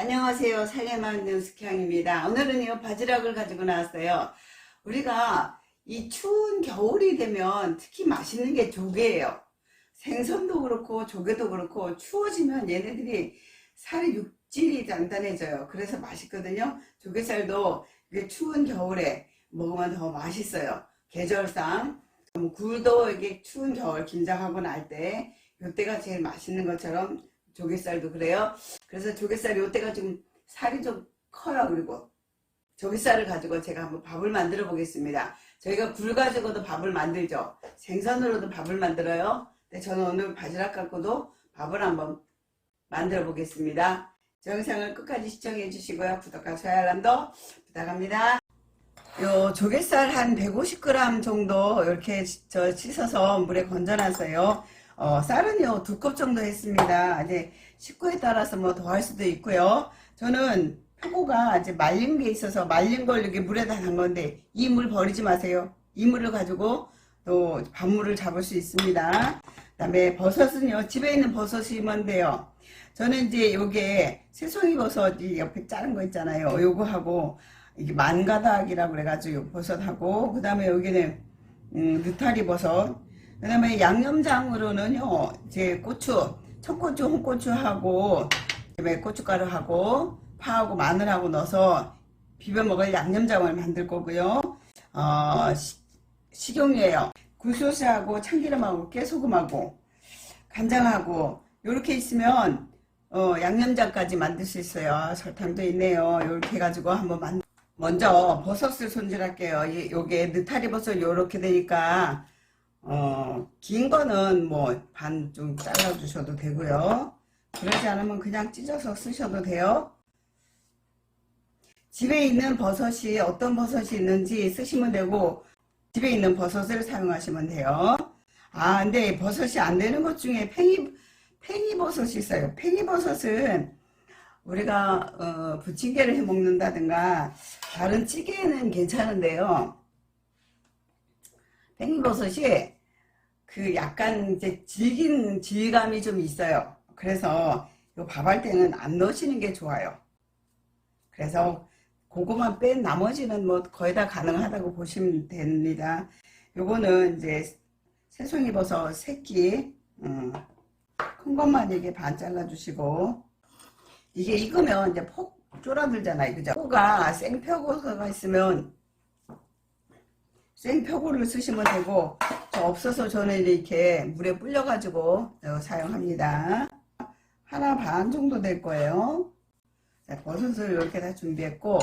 안녕하세요. 살림하는 스키양입니다. 오늘은요, 바지락을 가지고 나왔어요. 우리가 이 추운 겨울이 되면 특히 맛있는 게 조개예요. 생선도 그렇고 조개도 그렇고 추워지면 얘네들이 살이 육질이 단단해져요. 그래서 맛있거든요. 조개살도 이게 추운 겨울에 먹으면 더 맛있어요. 계절상 굴도 이게 추운 겨울 김장하고 날 때 이때가 제일 맛있는 것처럼 조개살도 그래요. 그래서 조개살이 이때가 좀 살이 좀 커요. 그리고 조개살을 가지고 제가 한번 밥을 만들어 보겠습니다. 저희가 굴 가지고도 밥을 만들죠. 생선으로도 밥을 만들어요. 근데 저는 오늘 바지락 갖고도 밥을 한번 만들어 보겠습니다. 영상을 끝까지 시청해 주시고요. 구독과 좋아요 알람도 부탁합니다. 요 조개살 한 150g 정도 이렇게 씻어서 물에 건져놨어요. 쌀은요 2컵 정도 했습니다. 이제 식구에 따라서 뭐 더 할 수도 있고요. 저는 표고가 이제 말린 게 있어서 말린 걸 이렇게 물에다 담은 건데 이 물 버리지 마세요. 이 물을 가지고 또 밥물을 잡을 수 있습니다. 그 다음에 버섯은요 집에 있는 버섯이면 돼요. 저는 이제 요게 새송이 버섯이 옆에 자른 거 있잖아요. 요거하고 이게 만가닥이라고 그래가지고 버섯하고 그 다음에 여기는 느타리 버섯, 그 다음에 양념장으로는요 제 고추, 청고추, 홍고추하고 그다음에 고춧가루하고 파하고 마늘하고 넣어서 비벼 먹을 양념장을 만들 거고요. 식용유예요. 굴소스하고 참기름하고 깨소금하고 간장하고 요렇게 있으면 양념장까지 만들 수 있어요. 설탕도 있네요. 요렇게 해가지고 한번 먼저 버섯을 손질할게요. 요게 느타리 버섯 요렇게 되니까 긴 거는 뭐 반 좀 잘라 주셔도 되고요. 그러지 않으면 그냥 찢어서 쓰셔도 돼요. 집에 있는 버섯이 어떤 버섯이 있는지 쓰시면 되고 집에 있는 버섯을 사용하시면 돼요. 근데 버섯이 안 되는 것 중에 팽이버섯이 있어요. 팽이버섯은 우리가 부침개를 해 먹는다든가 다른 찌개는 괜찮은데요. 팽이버섯이 그 약간 이제 질긴 질감이 좀 있어요. 그래서 요 밥할 때는 안 넣으시는 게 좋아요. 그래서 그거만 뺀 나머지는 뭐 거의 다 가능하다고 보시면 됩니다. 요거는 이제 새송이버섯 새끼 큰 것만 이렇게 반 잘라 주시고, 이게 익으면 이제 폭 쫄아들잖아요. 그죠? 표고가 생표고가 있으면 생표고를 쓰시면 되고, 없어서 저는 이렇게 물에 불려 가지고 사용합니다. 하나 반 정도 될 거예요. 자, 버섯을 이렇게 다 준비했고,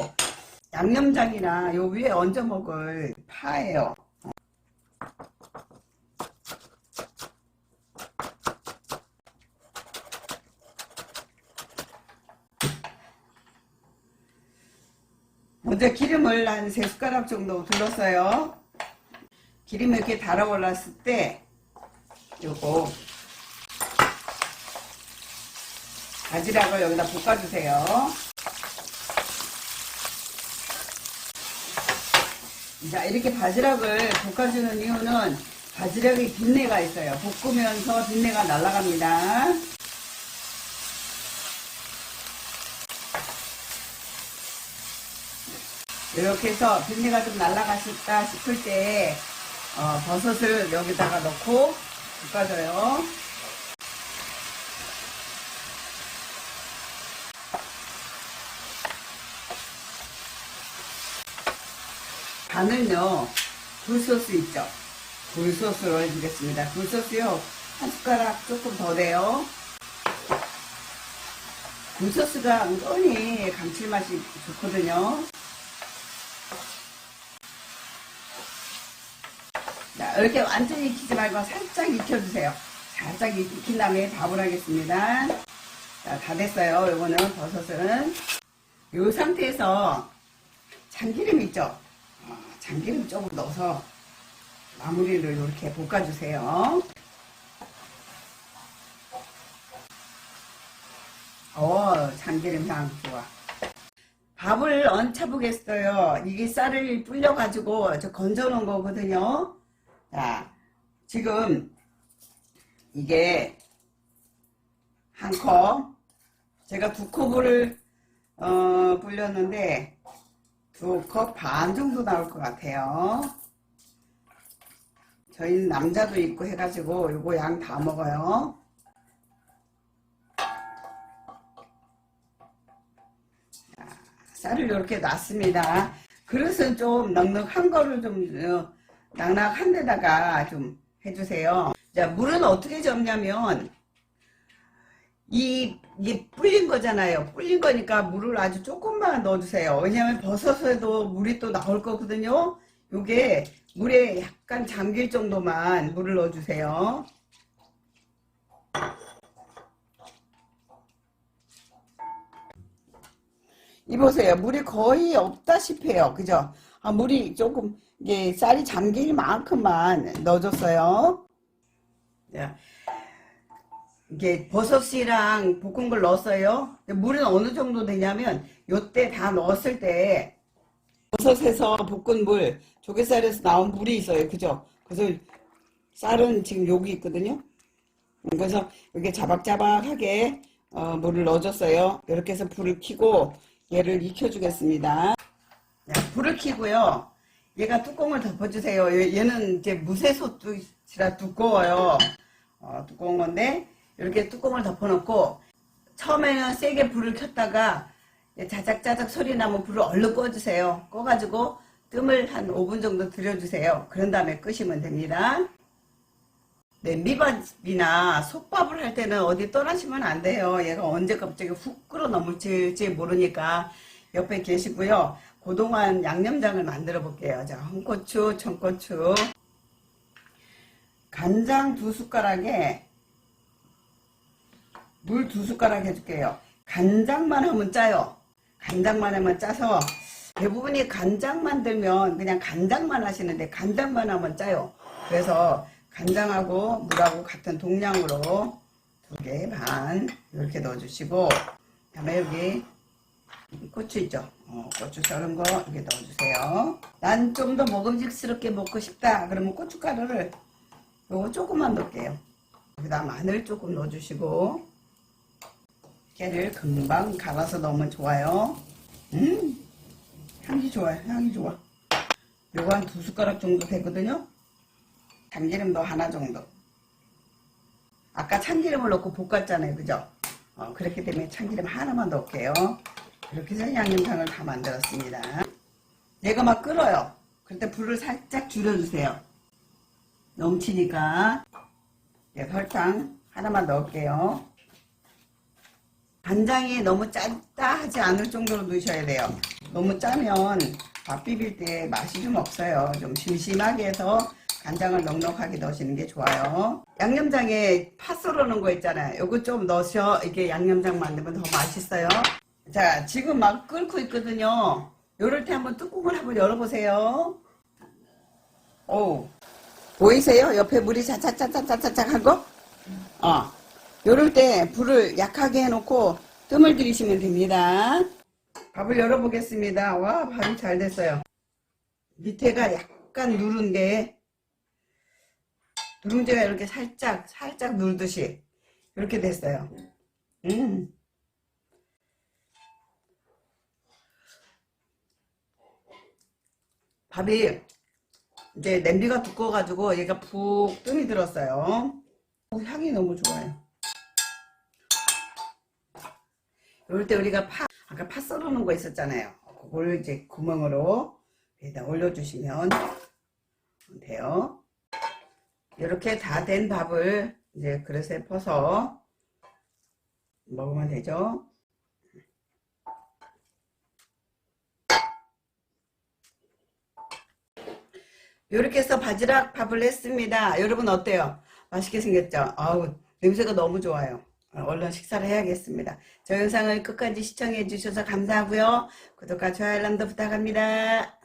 양념장이나 요 위에 얹어 먹을 파예요. 먼저 기름을 한 3숟가락 정도 둘렀어요. 기름이 이렇게 달아올랐을 때 요거 바지락을 여기다 볶아주세요. 자, 이렇게 바지락을 볶아주는 이유는 바지락에 빛내가 있어요. 볶으면서 빛내가 날아갑니다. 이렇게 해서 빛내가 좀 날아가실까 싶을 때 버섯을 여기다가 넣고 볶아줘요. 간은요 굴소스 있죠. 굴소스로 해주겠습니다. 굴소스요 한 숟가락 조금 더 돼요. 굴소스가 은근히 감칠맛이 좋거든요. 자, 이렇게 완전히 익히지 말고 살짝 익혀주세요. 살짝 익힌 다음에 밥을 하겠습니다. 자, 다 됐어요. 요거는 버섯은 이 상태에서 참기름 있죠. 참기름 조금 넣어서 마무리를 이렇게 볶아주세요. 참기름 향 좋아. 밥을 얹혀 보겠어요. 이게 쌀을 불려가지고 저 건져 놓은 거거든요. 자, 지금 이게 한 컵, 제가 2컵을 불렸는데 2컵 반 정도 나올 것 같아요. 저희는 남자도 있고 해가지고 요거 양 다 먹어요. 자, 쌀을 이렇게 놨습니다. 그릇은 좀 넉넉한 거를 좀 낙낙한 데다가 좀 해주세요. 자, 물은 어떻게 접냐면 이게 불린 거잖아요. 불린 거니까 물을 아주 조금만 넣어주세요. 왜냐면 버섯에도 물이 또 나올 거거든요. 요게 물에 약간 잠길 정도만 물을 넣어주세요. 이 보세요. 물이 거의 없다시피 해요. 그죠? 물이 조금 이게 쌀이 잠길 만큼만 넣어줬어요. 자, 이게 버섯이랑 볶은 걸 넣었어요. 물은 어느 정도 되냐면 요때 다 넣었을 때 버섯에서 볶은 물, 조개살에서 나온 물이 있어요. 그죠? 그래서 쌀은 지금 여기 있거든요. 그래서 이렇게 자박자박하게 물을 넣어줬어요. 이렇게 해서 불을 켜고 얘를 익혀주겠습니다. 자, 불을 켜고요. 얘가 뚜껑을 덮어주세요. 얘는 이제 무쇠솥이라 두꺼워요. 두꺼운 건데 이렇게 뚜껑을 덮어놓고 처음에는 세게 불을 켰다가 자작자작 소리 나면 불을 얼른 꺼주세요. 꺼가지고 뜸을 한 5분 정도 들여주세요. 그런 다음에 끄시면 됩니다. 냄비밥이나 솥밥을 할 때는 어디 떠나시면 안 돼요. 얘가 언제 갑자기 훅 끓어 넘을지 모르니까 옆에 계시고요. 그동안 양념장을 만들어 볼게요. 자, 홍고추, 청고추, 간장 2숟가락에 물 2숟가락 해줄게요. 간장만 하면 짜요. 간장만 하면 짜서 대부분이 간장 만들면 그냥 간장만 하시는데 간장만 하면 짜요. 그래서 간장하고 물하고 같은 동량으로 2개 반 이렇게 넣어주시고, 그다음에 여기 고추 있죠? 고추 썰은 거 이렇게 넣어주세요. 난 좀 더 먹음직스럽게 먹고 싶다 그러면 고춧가루를 요거 조금만 넣을게요. 여기다 마늘 조금 넣어주시고, 깨를 금방 갈아서 넣으면 좋아요. 향이 좋아요. 향이 좋아. 요거 한 2숟가락 정도 되거든요. 참기름도 하나 정도. 아까 참기름을 넣고 볶았잖아요. 그죠? 그렇기 때문에 참기름 하나만 넣을게요. 이렇게 해서 양념장을 다 만들었습니다. 얘가 막 끓어요. 그때 불을 살짝 줄여주세요. 넘치니까. 설탕 하나만 넣을게요. 간장이 너무 짠다 하지 않을 정도로 넣으셔야 돼요. 너무 짜면 밥 비빌 때 맛이 좀 없어요. 좀 심심하게 해서 간장을 넉넉하게 넣으시는 게 좋아요. 양념장에 파 썰어 놓은 거 있잖아요. 요거 좀 넣으셔. 이게 양념장 만들면 더 맛있어요. 자, 지금 막 끓고 있거든요. 요럴 때 한번 뚜껑을 한번 열어보세요. 오, 보이세요? 옆에 물이 차차차차차차차 한 거? 요럴 때 불을 약하게 해놓고 뜸을 들이시면 됩니다. 밥을 열어보겠습니다. 와, 밥이 잘 됐어요. 밑에가 약간 누룽지가 이렇게 살짝 눌듯이 이렇게 됐어요. 밥이 이제 냄비가 두꺼워가지고 얘가 푹 뜸이 들었어요. 향이 너무 좋아요. 이럴 때 우리가 아까 파 썰어 놓은 거 있었잖아요. 그걸 이제 구멍으로 여기다 올려주시면 돼요. 이렇게 다 된 밥을 이제 그릇에 퍼서 먹으면 되죠. 이렇게 해서 바지락 밥을 했습니다. 여러분 어때요? 맛있게 생겼죠? 아우, 냄새가 너무 좋아요. 얼른 식사를 해야겠습니다. 저 영상을 끝까지 시청해 주셔서 감사하고요. 구독과 좋아요 알람도 부탁합니다.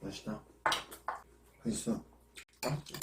맛있다. 맛있어. 맛있지?